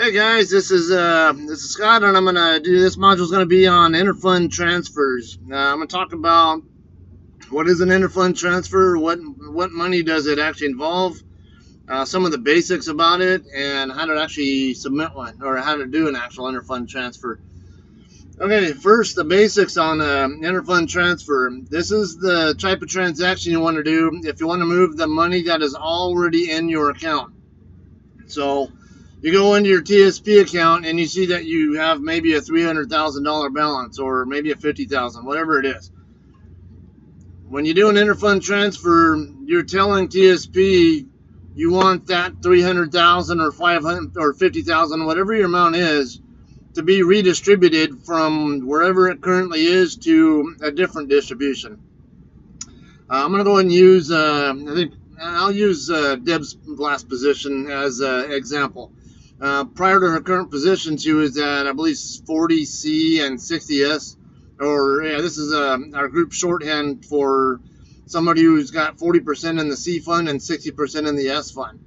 Hey guys, this is Scott, and I'm gonna do this module is gonna be on interfund transfers. I'm gonna talk about what is an interfund transfer, what money does it actually involve, some of the basics about it, and how to actually submit one or how to do an actual interfund transfer. Okay, first the basics on interfund transfer. This is the type of transaction you want to do if you want to move the money that is already in your account. So you go into your TSP account and you see that you have maybe a $300,000 balance or maybe a $50,000, whatever it is. When you do an interfund transfer, you're telling TSP you want that $300,000 or $500,000 or $50,000, whatever your amount is, to be redistributed from wherever it currently is to a different distribution. I'm going to go ahead and use, I'll use Deb's last position as an example. Prior to her current position, she was at, I believe, 40C and 60S. Or, yeah, this is our group shorthand for somebody who's got 40% in the C fund and 60% in the S fund.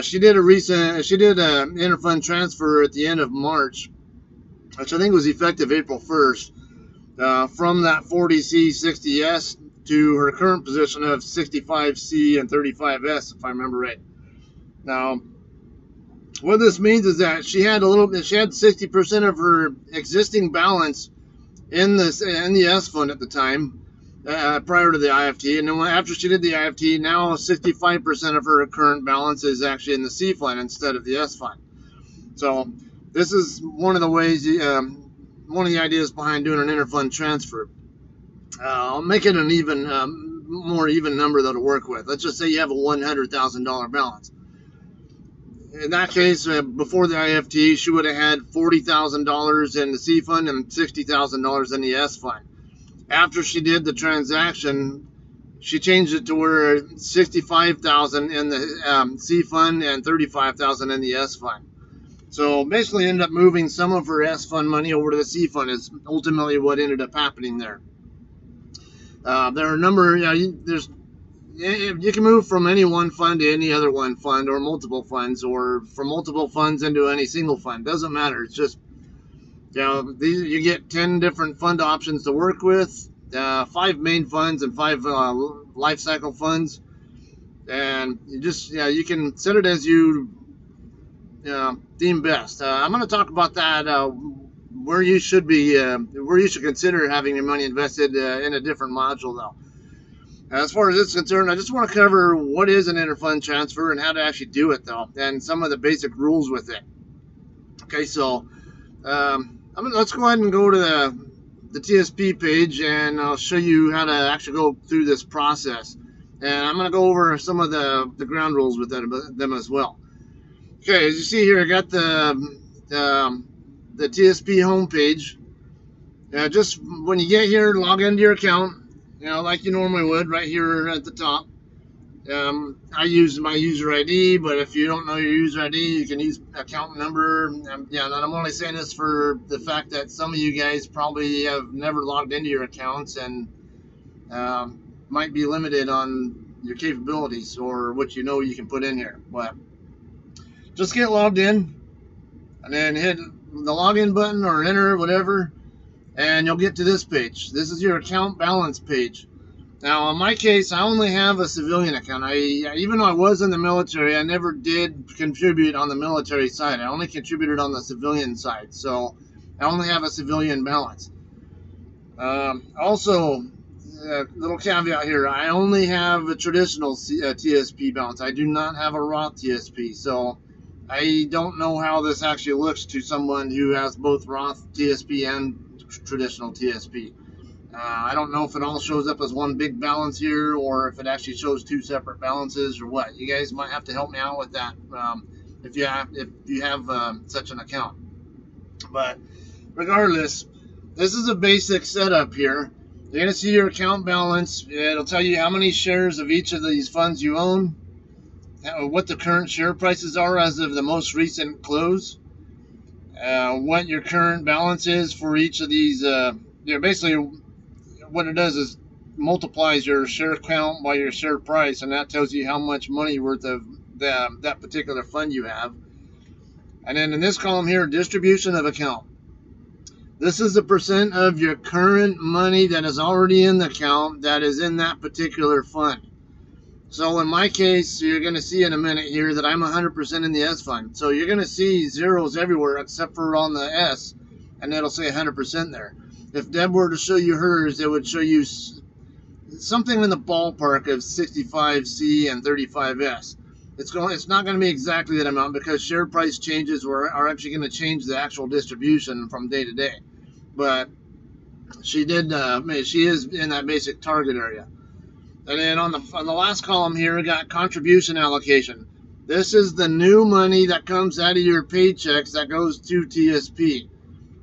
She did an interfund transfer at the end of March, which I think was effective April 1st, from that 40C, 60S to her current position of 65C and 35S, if I remember right. Now, what this means is that she had 60% of her existing balance in the S fund at the time, prior to the IFT, and then after she did the IFT, now 65% of her current balance is actually in the C fund instead of the S fund. So this is one of the ways, one of the ideas behind doing an interfund transfer. I'll make it an more even number though to work with. Let's just say you have a $100,000 balance. In that case, before the IFT, she would have had $40,000 in the C fund and $60,000 in the S fund. After she did the transaction, she changed it to where $65,000 in the C fund and $35,000 in the S fund. So basically ended up moving some of her S fund money over to the C fund is ultimately what ended up happening there. There are a number, you can move from any one fund to any other one fund or multiple funds, or from multiple funds into any single fund. Doesn't matter. It's just, you get 10 different fund options to work with, 5 main funds and 5 life cycle funds. And you can set it as you deem best. I'm going to talk about that, where you should consider having your money invested in a different module though. As far as it's concerned, I just want to cover what is an interfund transfer and how to actually do it, though, and some of the basic rules with it. Okay, so let's go ahead and go to the TSP page, and I'll show you how to actually go through this process. And I'm going to go over some of the ground rules with them as well. Okay, as you see here, I got the TSP homepage. Just when you get here, log into your account. Like you normally would, right here at the top. I use my user ID, but if you don't know your user ID, you can use account number. And I'm only saying this for the fact that some of you guys probably have never logged into your accounts and might be limited on your capabilities or what you can put in here. But just get logged in and then hit the login button or enter, whatever. And you'll get to this page. This is your account balance page. Now, in my case, I only have a civilian account. Even though I was in the military, I never did contribute on the military side. I only contributed on the civilian side. So I only have a civilian balance. Also, a little caveat here. I only have a traditional TSP balance. I do not have a Roth TSP. So I don't know how this actually looks to someone who has both Roth TSP and traditional TSP. I don't know if it all shows up as one big balance here or if it actually shows 2 separate balances or what. You guys might have to help me out with that if you have such an account. But regardless, this is a basic setup here. You're going to see your account balance. It'll tell you how many shares of each of these funds you own, what the current share prices are as of the most recent close, what your current balance is for each of these. Basically what it does is multiplies your share count by your share price, and that tells you how much money worth of that particular fund you have. And then in this column here, distribution of account. This is the percent of your current money that is already in the account that is in that particular fund. So in my case, you're going to see in a minute here that I'm 100% in the S fund. So you're going to see zeros everywhere except for on the S, and it'll say 100% there. If Deb were to show you hers, it would show you something in the ballpark of 65C and 35S. It's not going to be exactly that amount because share price changes are actually going to change the actual distribution from day to day. But she is in that basic target area. And then on the last column here, we got contribution allocation. This is the new money that comes out of your paychecks that goes to TSP.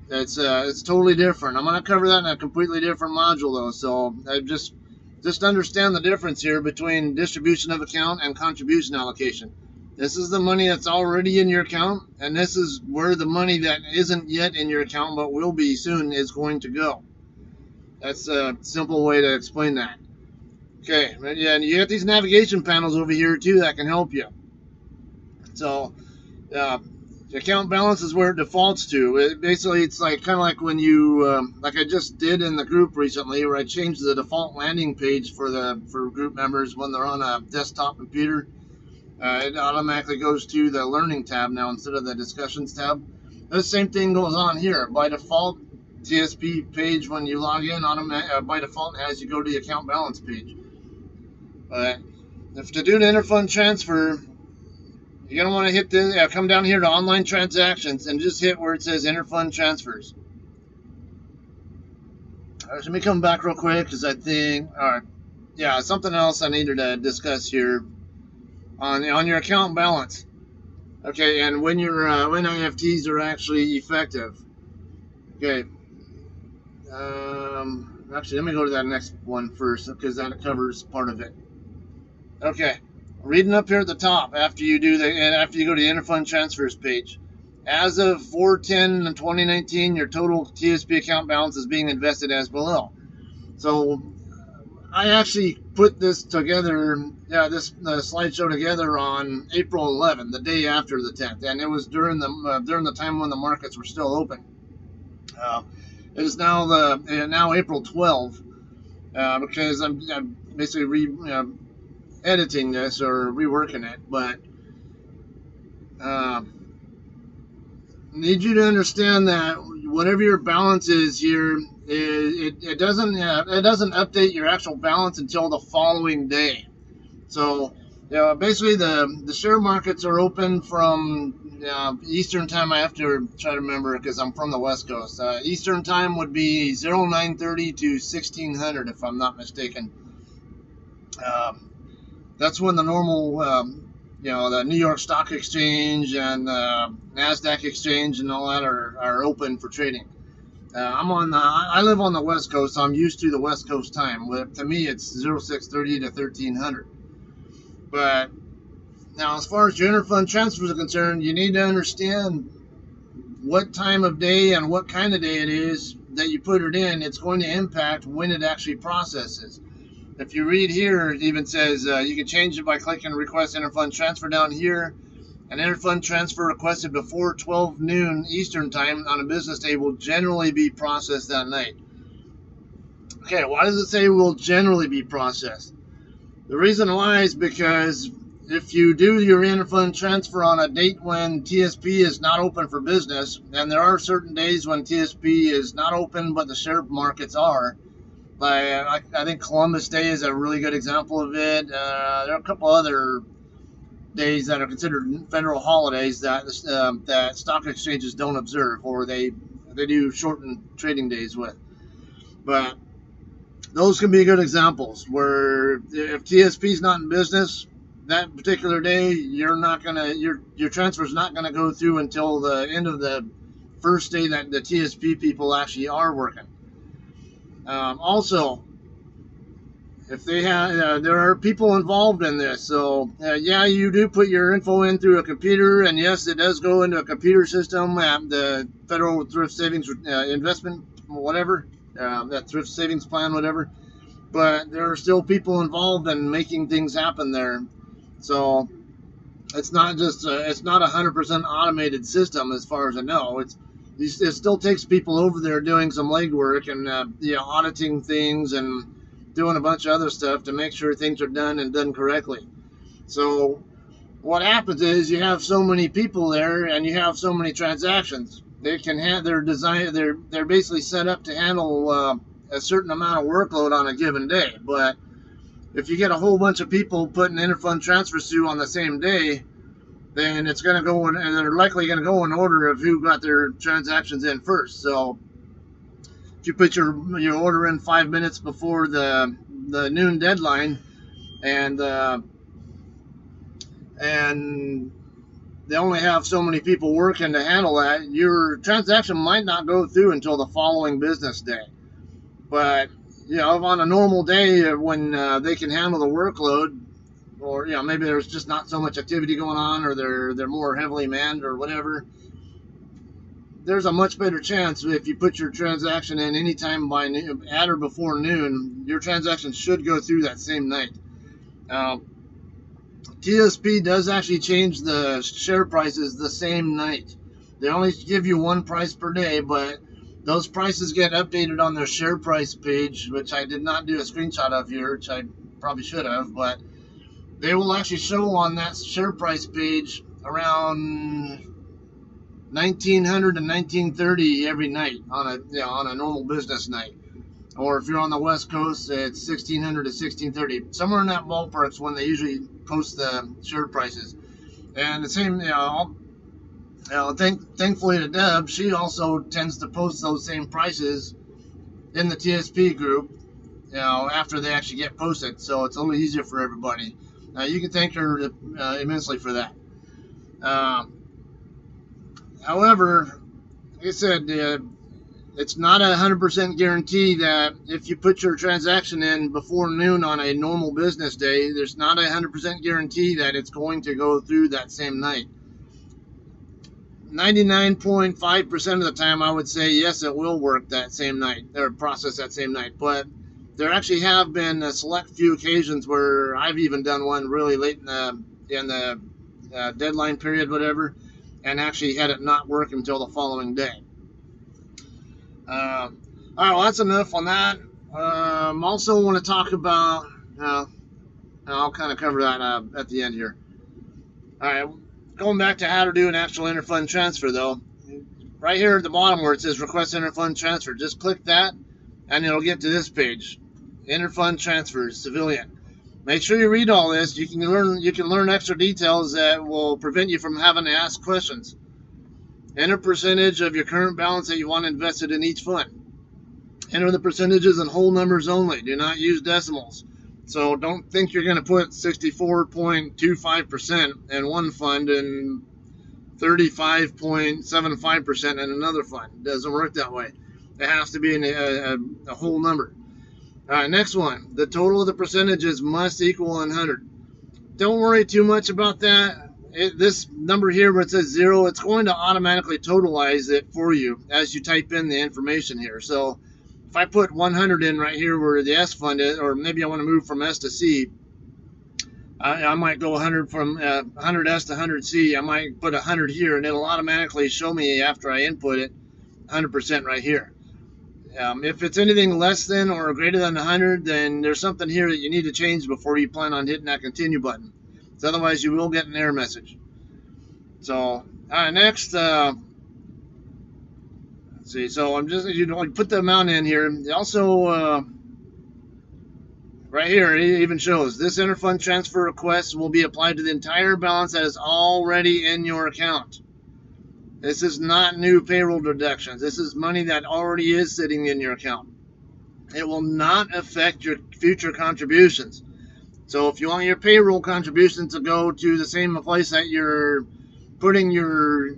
It's totally different. I'm going to cover that in a completely different module though. So just understand the difference here between distribution of account and contribution allocation. This is the money that's already in your account, and this is where the money that isn't yet in your account but will be soon is going to go. That's a simple way to explain that. Okay, yeah, and you got these navigation panels over here too that can help you. So, the account balance is where it defaults to. It's like kind of like when you, like I just did in the group recently, where I changed the default landing page for group members when they're on a desktop computer. It automatically goes to the learning tab now instead of the discussions tab. The same thing goes on here. By default, TSP page when you log in, by default as you go to the account balance page. But if to do the interfund transfer, you're going to want to hit the come down here to online transactions and just hit where it says interfund transfers. Let me come back real quick because I think, something else I needed to discuss here on your account balance. Okay, and when IFTs are actually effective. Okay. Actually, let me go to that next one first because that covers part of it. Okay, reading up here at the top after you go to the Interfund transfers page. As of 4/10/2019, your total TSP account balance is being invested as below. So I actually put this together, this slideshow together on April 11th, the day after the 10th, and it was during the time when the markets were still open. It is now April 12th because I'm basically editing this or reworking it, but need you to understand that whatever your balance is here, it doesn't update your actual balance until the following day. So basically the share markets are open from Eastern time. I have to try to remember because I'm from the West Coast. Eastern time would be 0930 to 1600 if I'm not mistaken. That's when the normal, the New York Stock Exchange and NASDAQ Exchange and all that are open for trading. I live on the West Coast, so I'm used to the West Coast time. To me, it's 0630 to 1300. But now, as far as your interfund transfers are concerned, you need to understand what time of day and what kind of day it is that you put it in. It's going to impact when it actually processes. If you read here, it even says you can change it by clicking request interfund transfer down here. An interfund transfer requested before 12 noon Eastern time on a business day will generally be processed that night. Okay, why does it say will generally be processed? The reason why is because if you do your interfund transfer on a date when TSP is not open for business, and there are certain days when TSP is not open but the share markets are, I think Columbus Day is a really good example of it. There are a couple other days that are considered federal holidays that stock exchanges don't observe, or they do shortened trading days with. But those can be good examples where if TSP is not in business that particular day, your transfer is not gonna go through until the end of the first day that the TSP people actually are working. Also, if they have, there are people involved in this. So, you do put your info in through a computer, and yes, it does go into a computer system at the Federal Thrift Savings Investment, whatever, that Thrift Savings Plan, whatever. But there are still people involved in making things happen there. So, It's not just it's not 100% automated system as far as I know. It still takes people over there doing some legwork and auditing things and doing a bunch of other stuff to make sure things are done and done correctly. So what happens is you have so many people there and you have so many transactions. They can have their design. They're basically set up to handle a certain amount of workload on a given day. But if you get a whole bunch of people putting interfund transfers through on the same day, then it's going to go in, and they're likely going to go in order of who got their transactions in first. So if you put your order in 5 minutes before the noon deadline, and they only have so many people working to handle that, your transaction might not go through until the following business day. But on a normal day when they can handle the workload, or maybe there's just not so much activity going on, or they're more heavily manned or whatever, there's a much better chance if you put your transaction in anytime by noon, at or before noon, your transaction should go through that same night. TSP does actually change the share prices the same night. They only give you one price per day, but those prices get updated on their share price page, which I did not do a screenshot of here, which I probably should have, but they will actually show on that share price page around 1900 to 1930 every night on a normal business night. Or if you're on the West Coast, it's 1600 to 1630. Somewhere in that ballpark is when they usually post the share prices. And the same, thankfully to Deb, she also tends to post those same prices in the TSP group, after they actually get posted. So it's a little easier for everybody. You can thank her immensely for that. However, like I said, it's not 100% guarantee that if you put your transaction in before noon on a normal business day, there's not 100% guarantee that it's going to go through that same night. 99.5% of the time, I would say yes, it will work that same night, or process that same night. But there actually have been a select few occasions where I've even done one really late in the deadline period, whatever, and actually had it not work until the following day. All right, well, that's enough on that. Also want to talk about, I'll kind of cover that at the end here. All right, going back to how to do an actual interfund transfer, though. Right here at the bottom where it says request interfund transfer, just click that, and it'll get to this page, interfund transfers, civilian. Make sure you read all this. You can learn extra details that will prevent you from having to ask questions. Enter percentage of your current balance that you want invested in each fund. Enter the percentages in whole numbers only. Do not use decimals. So don't think you're going to put 64.25% in one fund and 35.75% in another fund. It doesn't work that way. It has to be in a whole number. All right, next one. The total of the percentages must equal 100. Don't worry too much about that. This number here where it says 0, it's going to automatically totalize it for you as you type in the information here. So if I put 100 in right here where the S fund is, or maybe I want to move from S to C, I might go 100 from 100S to 100C. I might put 100 here, and it'll automatically show me after I input it 100% right here. If it's anything less than or greater than 100, then there's something here that you need to change before you plan on hitting that continue button. So otherwise, you will get an error message. So, all right, next, let's see. So I'm just, put the amount in here. Also, right here, it even shows this interfund transfer request will be applied to the entire balance that is already in your account. This is not new payroll deductions. This is money that already is sitting in your account. It will not affect your future contributions. So if you want your payroll contributions to go to the same place that you're putting your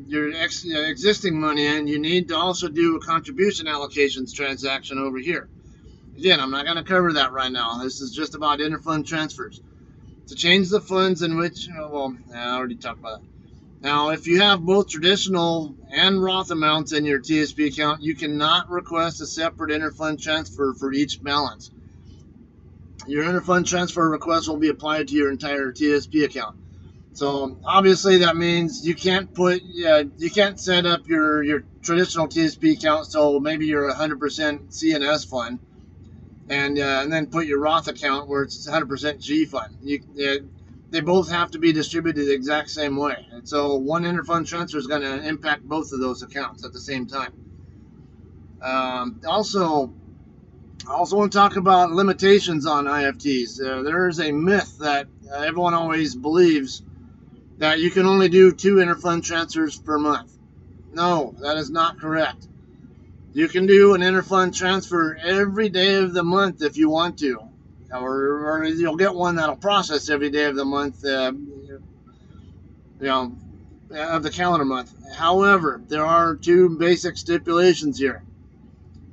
existing money in, you need to also do a contribution allocations transaction over here. Again, I'm not going to cover that right now. This is just about interfund transfers. To change the funds in which, I already talked about that. Now, if you have both traditional and Roth amounts in your TSP account, you cannot request a separate interfund transfer for each balance. Your interfund transfer request will be applied to your entire TSP account. So obviously that means you can't set up your traditional TSP account, so maybe you're 100% CNS fund, and then put your Roth account where it's 100% G fund. They both have to be distributed the exact same way, and so one interfund transfer is going to impact both of those accounts at the same time. Also want to talk about limitations on IFTs. There's a myth that everyone always believes that you can only do 2 interfund transfers per month. No, that is not correct. You can do an interfund transfer every day of the month if you want to, or you'll get one that'll process every day of the month, of the calendar month. However, there are 2 basic stipulations here.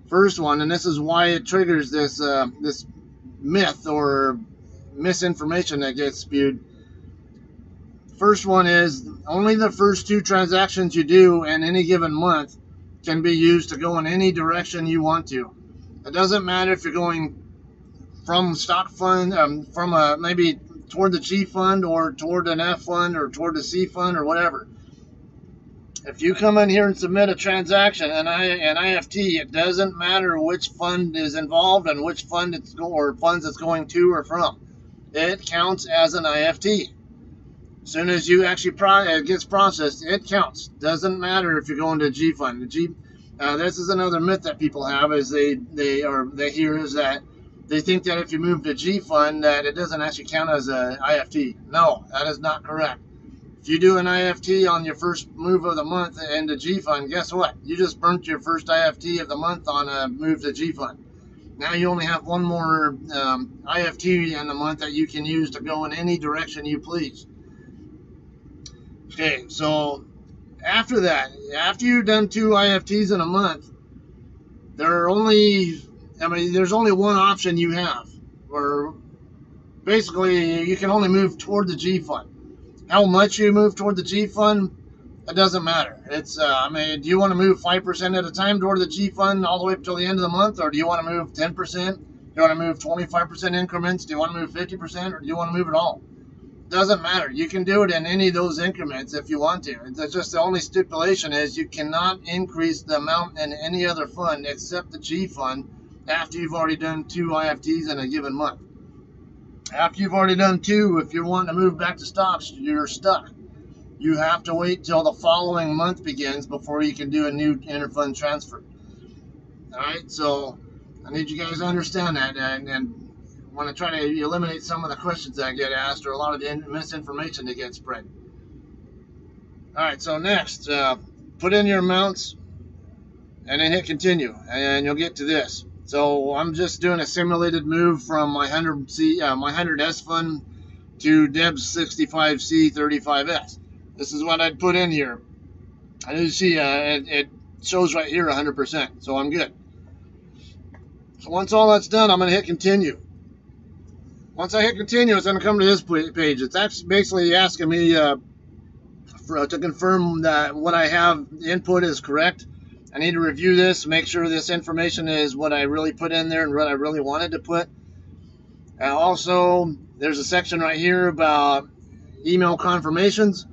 First one, and this is why it triggers this myth or misinformation that gets spewed. First one is only the first 2 transactions you do in any given month can be used to go in any direction you want to. It doesn't matter if you're going from stock fund, maybe toward the G fund or toward an F fund or toward the C fund or whatever. If you come in here and submit a transaction, an IFT, it doesn't matter which fund is involved and which fund funds it's going to or from. It counts as an IFT. As soon as you actually it gets processed, it counts. Doesn't matter if you're going to a G fund. This is another myth that people have, is they hear is that they think that if you move to G fund that it doesn't actually count as a IFT. No, that is not correct. If you do an IFT on your first move of the month into G fund, guess what? You just burnt your first IFT of the month on a move to G fund. Now you only have one more IFT in the month that you can use to go in any direction you please. Okay, so after that, after you've done 2 IFTs in a month, there's only one option you have, or basically you can only move toward the G fund. How much you move toward the G fund, it doesn't matter. It's do you want to move 5% at a time toward the G fund all the way up till the end of the month, or do you want to move 10%? Do you want to move 25% increments? Do you want to move 50%, or do you want to move it all? Doesn't matter. You can do it in any of those increments if you want to. It's just the only stipulation is you cannot increase the amount in any other fund except the G fund after you've already done 2 IFTs in a given month. After you've already done 2, if you're wanting to move back to stocks, you're stuck. You have to wait till the following month begins before you can do a new interfund transfer. All right, so I need you guys to understand that, and want to try to eliminate some of the questions that get asked or a lot of the misinformation that gets spread. All right, so next, put in your amounts and then hit continue, and you'll get to this. So I'm just doing a simulated move from my 100S fund to Deb's 65C 35S. This is what I'd put in here. And you see, it shows right here 100%, so I'm good. So once all that's done, I'm going to hit continue. Once I hit continue, it's going to come to this page. It's actually basically asking me to confirm that what I have input is correct. I need to review this, make sure this information is what I really put in there and what I really wanted to put. Also, there's a section right here about email confirmations.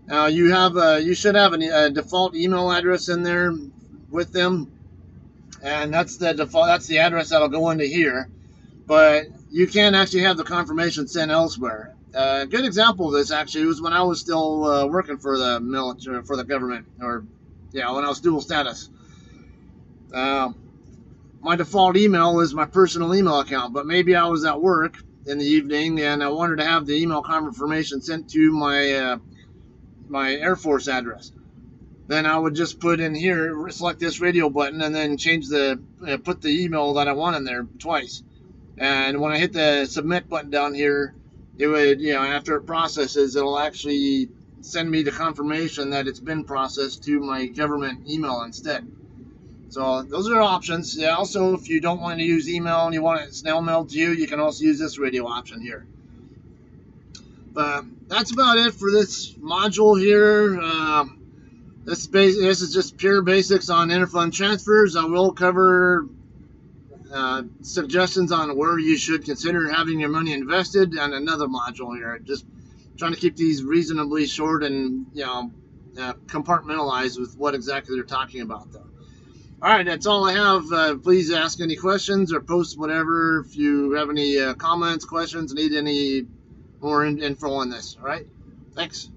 You should have a default email address in there with them, and that's the default. That's the address that'll go into here. But you can actually have the confirmation sent elsewhere. A good example of this actually was when I was still working for the military, for the government, when I was dual status. My default email is my personal email account, but maybe I was at work in the evening and I wanted to have the email confirmation sent to my my Air Force address. Then I would just put in here, select this radio button, and then change put the email that I want in there twice. And when I hit the submit button down here, it would, after it processes, it'll actually send me the confirmation that it's been processed to my government email instead. So those are options. Yeah, also, if you don't want to use email and you want it snail mailed to you, you can also use this radio option here. But that's about it for this module here. This is just pure basics on interfund transfers. I will cover suggestions on where you should consider having your money invested and another module here. Just trying to keep these reasonably short and, compartmentalized with what exactly they're talking about, though. All right, that's all I have. Please ask any questions or post whatever if you have any comments, questions, need any more info on this. All right, thanks.